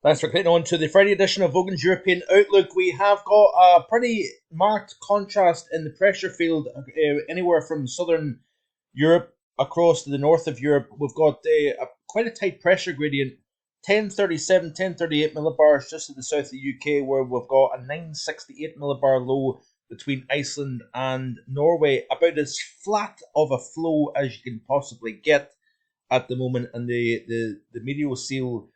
Thanks for clicking on to the Friday edition of Vogan's European Outlook. We have got a pretty marked contrast in the pressure field anywhere from southern Europe across to the north of Europe. We've got quite a tight pressure gradient, 1037, 1038 millibars just to the south of the UK, where we've got a 968 millibar low between Iceland and Norway. About as flat of a flow as you can possibly get at the moment, and the meteor seal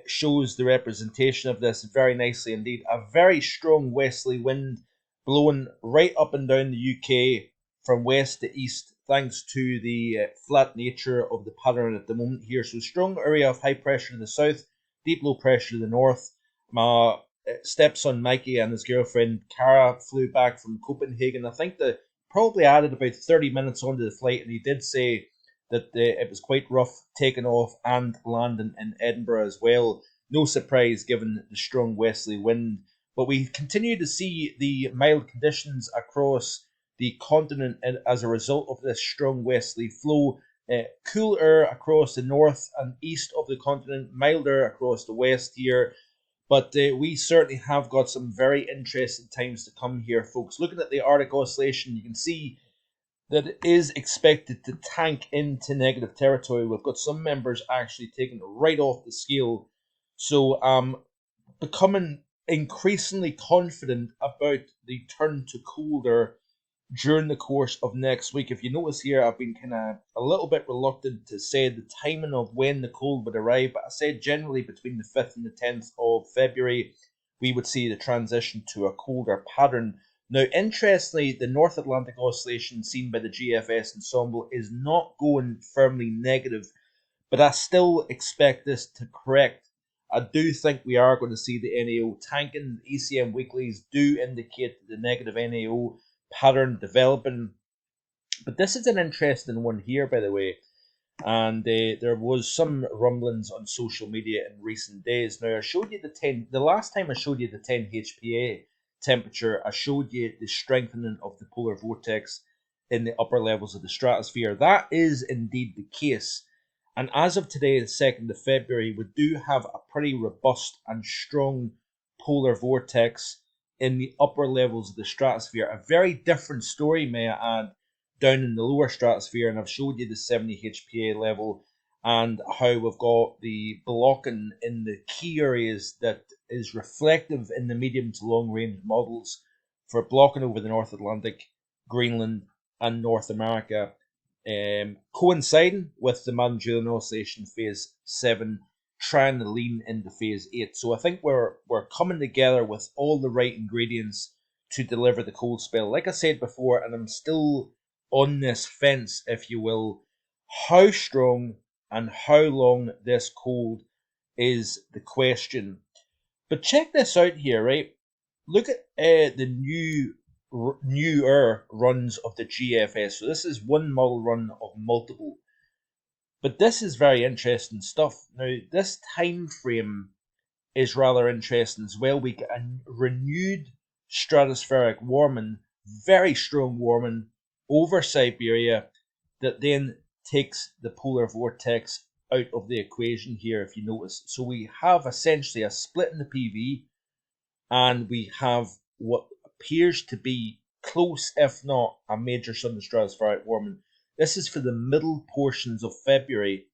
shows the representation of this very nicely indeed. A very strong westerly wind blowing right up and down the UK from west to east, thanks to the flat nature of the pattern at the moment here. So strong area of high pressure to the south, deep low pressure to the north. My stepson Mikey and his girlfriend Cara flew back from Copenhagen. I think they probably added about 30 minutes onto the flight, and he did say that it was quite rough taking off and landing in Edinburgh as well. No surprise given the strong westerly wind. But we continue to see the mild conditions across the continent as a result of this strong westerly flow. Cool air across the north and east of the continent, milder across the west here. But we certainly have got some very interesting times to come here, folks. Looking at the Arctic Oscillation, you can see that it is expected to tank into negative territory. We've got some members actually taking it right off the scale. So becoming increasingly confident about the turn to colder during the course of next week. If you notice here, I've been kind of a little bit reluctant to say the timing of when the cold would arrive, but I said generally between the 5th and the 10th of February, we would see the transition to a colder pattern. Now, interestingly, the North Atlantic Oscillation seen by the GFS ensemble is not going firmly negative, but I still expect this to correct. I do think we are going to see the NAO tanking. ECM weeklies do indicate the negative NAO pattern developing. But this is an interesting one here, by the way. And there was some rumblings on social media in recent days. Now, I showed you the last time I showed you the 10 HPA temperature, I showed you the strengthening of the polar vortex in the upper levels of the stratosphere. That is indeed the case. And as of today, the 2nd of February, we do have a pretty robust and strong polar vortex in the upper levels of the stratosphere. A very different story, may I add, down in the lower stratosphere. And I've showed you the 70 HPA level and how we've got the blocking in the key areas that is reflective in the medium to long range models for blocking over the North Atlantic, Greenland, and North America, coinciding with the Madden Julian Oscillation Phase 7 trying to lean into Phase 8. So I think we're coming together with all the right ingredients to deliver the cold spell. Like I said before, and I'm still on this fence, if you will, how strong and how long this cold is the question. But check this out here, right? Look at the newer runs of the GFS. So this is one model run of multiple. But this is very interesting stuff. Now, this time frame is rather interesting as well. We get a renewed stratospheric warming, very strong warming over Siberia that then takes the polar vortex out of the equation here, if you notice. So we have essentially a split in the PV, and we have what appears to be close, if not a major southern stratospheric warming. This is for the middle portions of February,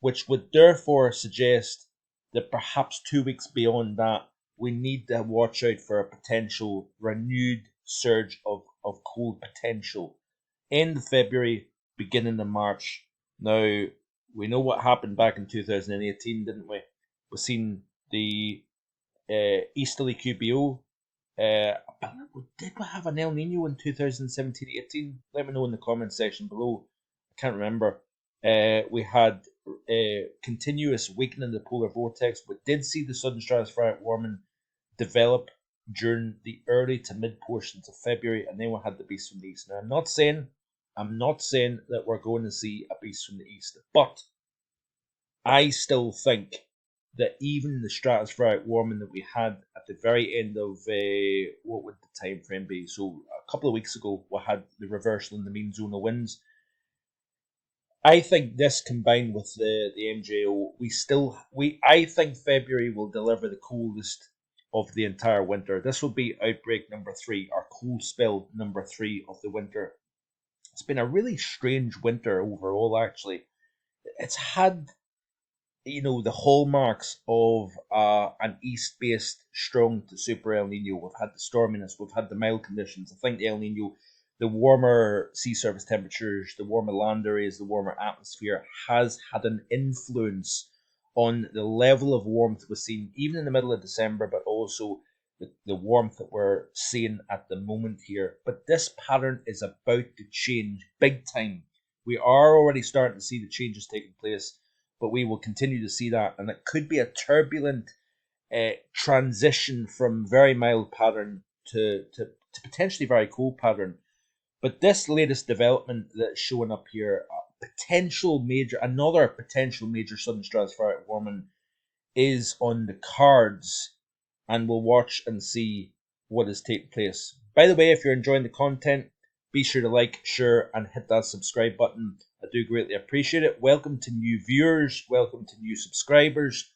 which would therefore suggest that perhaps 2 weeks beyond that, we need to watch out for a potential renewed surge of cold potential. End of February, beginning of March. Now, we know what happened back in 2018, didn't we? We've seen the easterly QBO. Did we have an El Nino in 2017-18? Let me know in the comment section below. I can't remember. We had continuous weakening of the polar vortex. We did see the southern stratospheric warming develop during the early to mid portions of February, and then we had the beast from the east. Now, I'm not saying that we're going to see a beast from the east, but I still think that even the stratospheric warming that we had at the very end of what would the time frame be? So a couple of weeks ago, we had the reversal in the mean zonal winds. I think this combined with the MJO, I think February will deliver the coldest of the entire winter. This will be outbreak number 3, or cold spell number 3 of the winter. It's been a really strange winter overall, actually. It's had, the hallmarks of an east-based strong to super El Nino. We've had the storminess, we've had the mild conditions. I think the El Nino, the warmer sea surface temperatures, the warmer land areas, the warmer atmosphere has had an influence on the level of warmth we're seeing, even in the middle of December, but also the warmth that we're seeing at the moment here. But this pattern is about to change big time. We are already starting to see the changes taking place, but we will continue to see that, and it could be a turbulent transition from very mild pattern to potentially very cold pattern. But this latest development that's showing up here, another potential major sudden stratospheric warming, is on the cards, and we'll watch and see what is taking place. By the way, if you're enjoying the content, be sure to like, share, and hit that subscribe button. I do greatly appreciate it. Welcome to new viewers, welcome to new subscribers,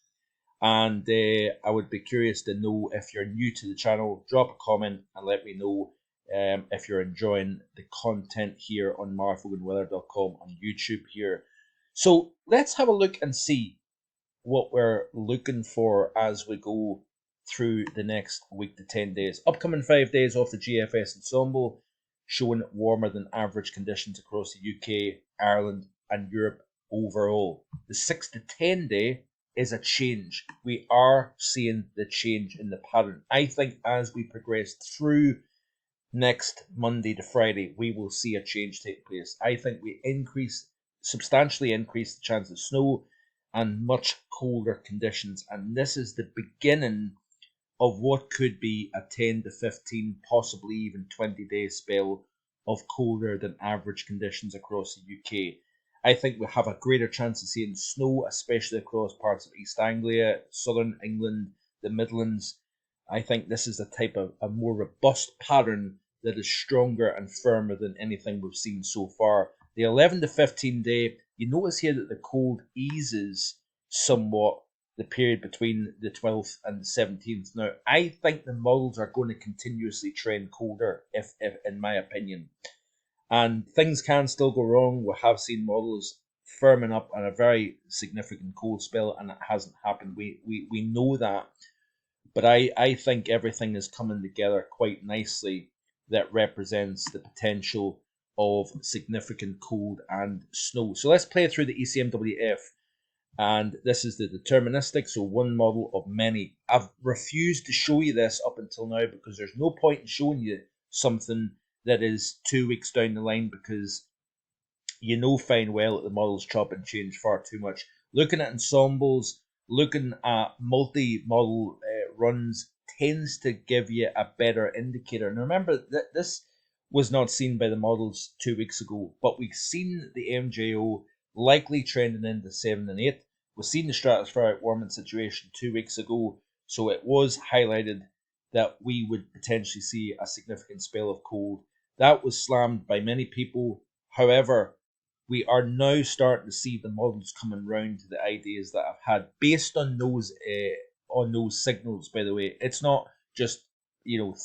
and I would be curious to know if you're new to the channel. Drop a comment and let me know if you're enjoying the content here on markvoganweather.com on YouTube here. So let's have a look and see what we're looking for as we go through the next week to 10 days. Upcoming 5 days off the GFS ensemble, showing warmer than average conditions across the UK, Ireland, and Europe overall. The 6 to 10 day is a change. We are seeing the change in the pattern. I think as we progress through next Monday to Friday, we will see a change take place. I think we substantially increase the chance of snow and much colder conditions, and this is the beginning of what could be a 10 to 15, possibly even 20-day spell of colder than average conditions across the UK. I think we have a greater chance of seeing snow, especially across parts of East Anglia, southern England, the Midlands. I think this is a type of a more robust pattern that is stronger and firmer than anything we've seen so far. The 11 to 15 day, you notice here that the cold eases somewhat the period between the 12th and the 17th. Now, I think the models are going to continuously trend colder, if in my opinion. And things can still go wrong. We have seen models firming up on a very significant cold spell, and it hasn't happened. We know that. But I think everything is coming together quite nicely that represents the potential of significant cold and snow. So let's play through the ECMWF. And this is the deterministic, so one model of many. I've refused to show you this up until now because there's no point in showing you something that is 2 weeks down the line, because you know fine well that the models chop and change far too much. Looking at ensembles, looking at multi-model runs tends to give you a better indicator. And remember that this was not seen by the models 2 weeks ago, but we've seen the MJO likely trending into 7 and 8. We've seen the stratospheric warming situation 2 weeks ago, so it was highlighted that we would potentially see a significant spell of cold. That was slammed by many people. However, we are now starting to see the models coming round to the ideas that I've had based on those signals. By the way, it's not just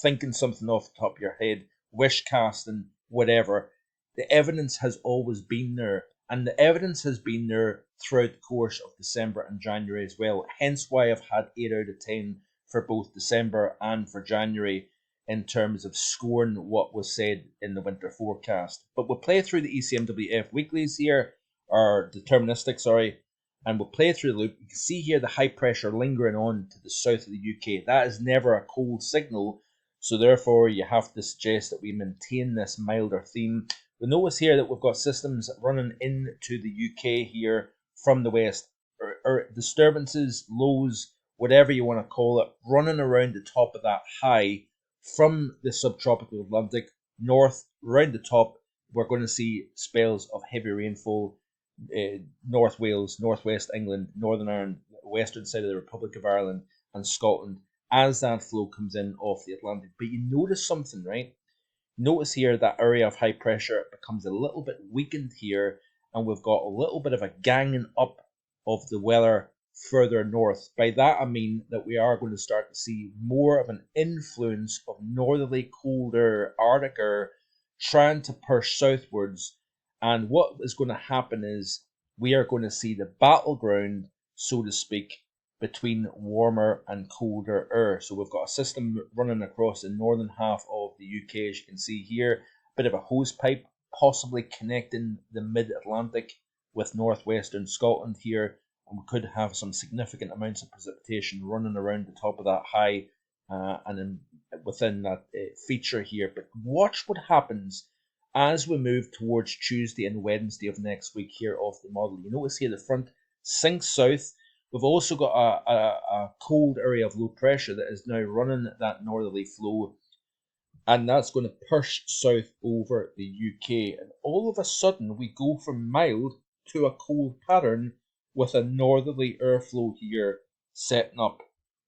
thinking something off the top of your head, wish casting, whatever. The evidence has always been there, and the evidence has been there throughout the course of December and January as well. Hence why I've had 8 out of 10 for both December and for January in terms of scoring what was said in the winter forecast. But we'll play through the ECMWF weeklies here, or deterministic, sorry, and we'll play through the loop. You can see here the high pressure lingering on to the south of the UK. That is never a cold signal, so therefore you have to suggest that we maintain this milder theme. We'll notice here that we've got systems running into the UK here from the west, or disturbances, lows, whatever you want to call it, running around the top of that high from the subtropical Atlantic north, around the top. We're going to see spells of heavy rainfall, North Wales, Northwest England, Northern Ireland, western side of the Republic of Ireland, and Scotland as that flow comes in off the Atlantic. But you notice something, right? Notice here that area of high pressure becomes a little bit weakened here and we've got a little bit of a ganging up of the weather further north. By that I mean that we are going to start to see more of an influence of northerly, colder Arctic air trying to push southwards. And what is going to happen is we are going to see the battleground, so to speak, between warmer and colder air. So we've got a system running across the northern half of the UK, as you can see here, a bit of a hose pipe possibly connecting the mid-Atlantic with northwestern Scotland here, and we could have some significant amounts of precipitation running around the top of that high and within that feature here. But watch what happens as we move towards Tuesday and Wednesday of next week here off the model. You notice here the front sinks south. We've also got a cold area of low pressure that is now running that northerly flow, and that's going to push south over the UK. And all of a sudden, we go from mild to a cold pattern with a northerly airflow here setting up.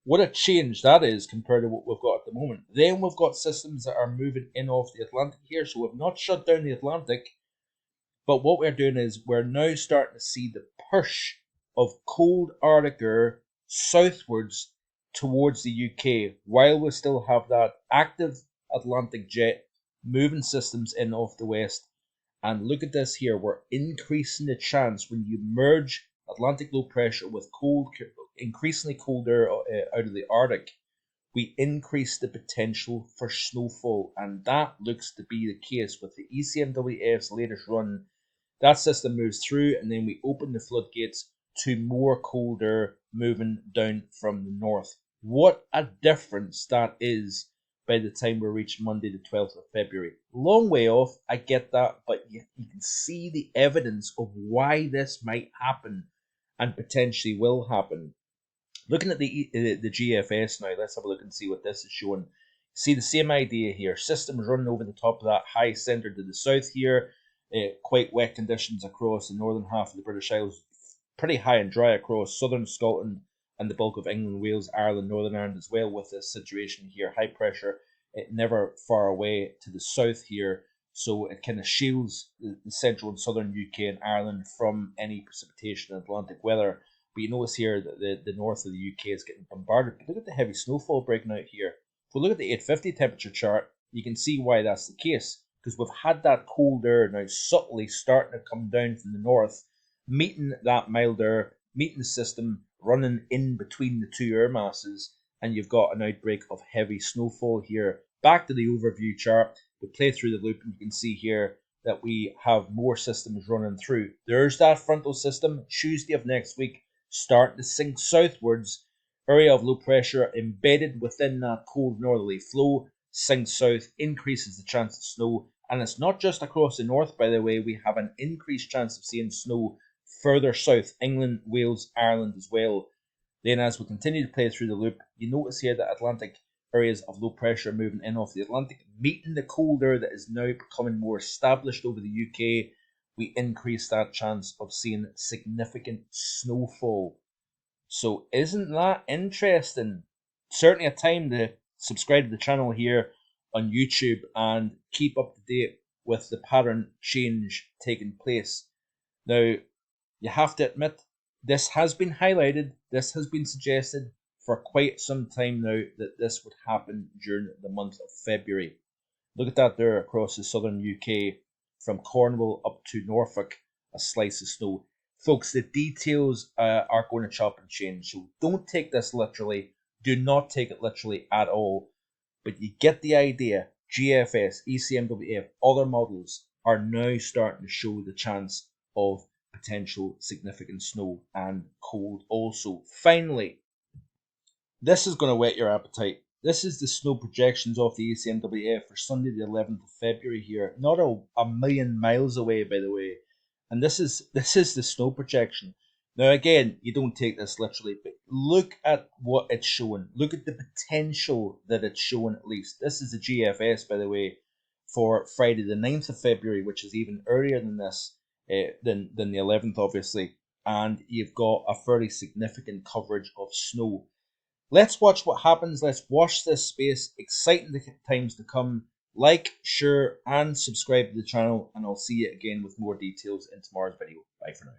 What a change that is compared to what we've got at the moment. Then we've got systems that are moving in off the Atlantic here, so we've not shut down the Atlantic, but what we're doing is we're now starting to see the push of cold Arctic air southwards towards the UK, while we still have that active Atlantic jet moving systems in off the west. And look at this here, we're increasing the chance when you merge Atlantic low pressure with cold, increasingly cold air out of the Arctic, we increase the potential for snowfall, and that looks to be the case with the ECMWF's latest run. That system moves through, and then we open the floodgates to more cold air moving down from the north. What a difference that is by the time we reach Monday the 12th of February. Long way off, I get that, but you can see the evidence of why this might happen and potentially will happen. Looking at the GFS now, let's have a look and see what this is showing. See the same idea here. Systems running over the top of that high centre to the south here. Quite wet conditions across the northern half of the British Isles. Pretty high and dry across southern Scotland and the bulk of England, Wales, Ireland, Northern Ireland as well with this situation here. High pressure, never far away to the south here. So it kind of shields the central and southern UK and Ireland from any precipitation and Atlantic weather. But you notice here that the north of the UK is getting bombarded. But look at the heavy snowfall breaking out here. If we look at the 850 temperature chart, you can see why that's the case. Because we've had that cold air now subtly starting to come down from the north, meeting that mild air, meeting the system, running in between the two air masses, and you've got an outbreak of heavy snowfall here. Back to the overview chart, we play through the loop, and you can see here that we have more systems running through. There's that frontal system, Tuesday of next week, starting to sink southwards. Area of low pressure embedded within that cold northerly flow, sinks south, increases the chance of snow. And it's not just across the north, by the way, we have an increased chance of seeing snow further south, England, Wales, Ireland as well. Then as we continue to play through the loop, you notice here that Atlantic areas of low pressure moving in off the Atlantic, meeting the cold air that is now becoming more established over the UK, we increase that chance of seeing significant snowfall. So isn't that interesting? Certainly a time to subscribe to the channel here on YouTube and keep up to date with the pattern change taking place. Now, you have to admit, this has been highlighted, this has been suggested for quite some time now that this would happen during the month of February. Look at that there across the southern UK, from Cornwall up to Norfolk, a slice of snow. Folks, the details are going to chop and change, so don't take this literally. Do not take it literally at all. But you get the idea. GFS, ECMWF, other models are now starting to show the chance of potential significant snow and cold also. Finally, this is going to whet your appetite. This is the snow projections of the ECMWF for Sunday the 11th of February here. Not a million miles away, by the way. And this is the snow projection. Now again, you don't take this literally, but look at what it's showing. Look at the potential that it's showing at least. This is the GFS, by the way, for Friday the 9th of February, which is even earlier than this, than the 11th obviously. And you've got a fairly significant coverage of snow. Let's watch what happens. Let's watch this space. Exciting times to come. Like, share, and subscribe to the channel, and I'll see you again with more details in tomorrow's video. Bye for now.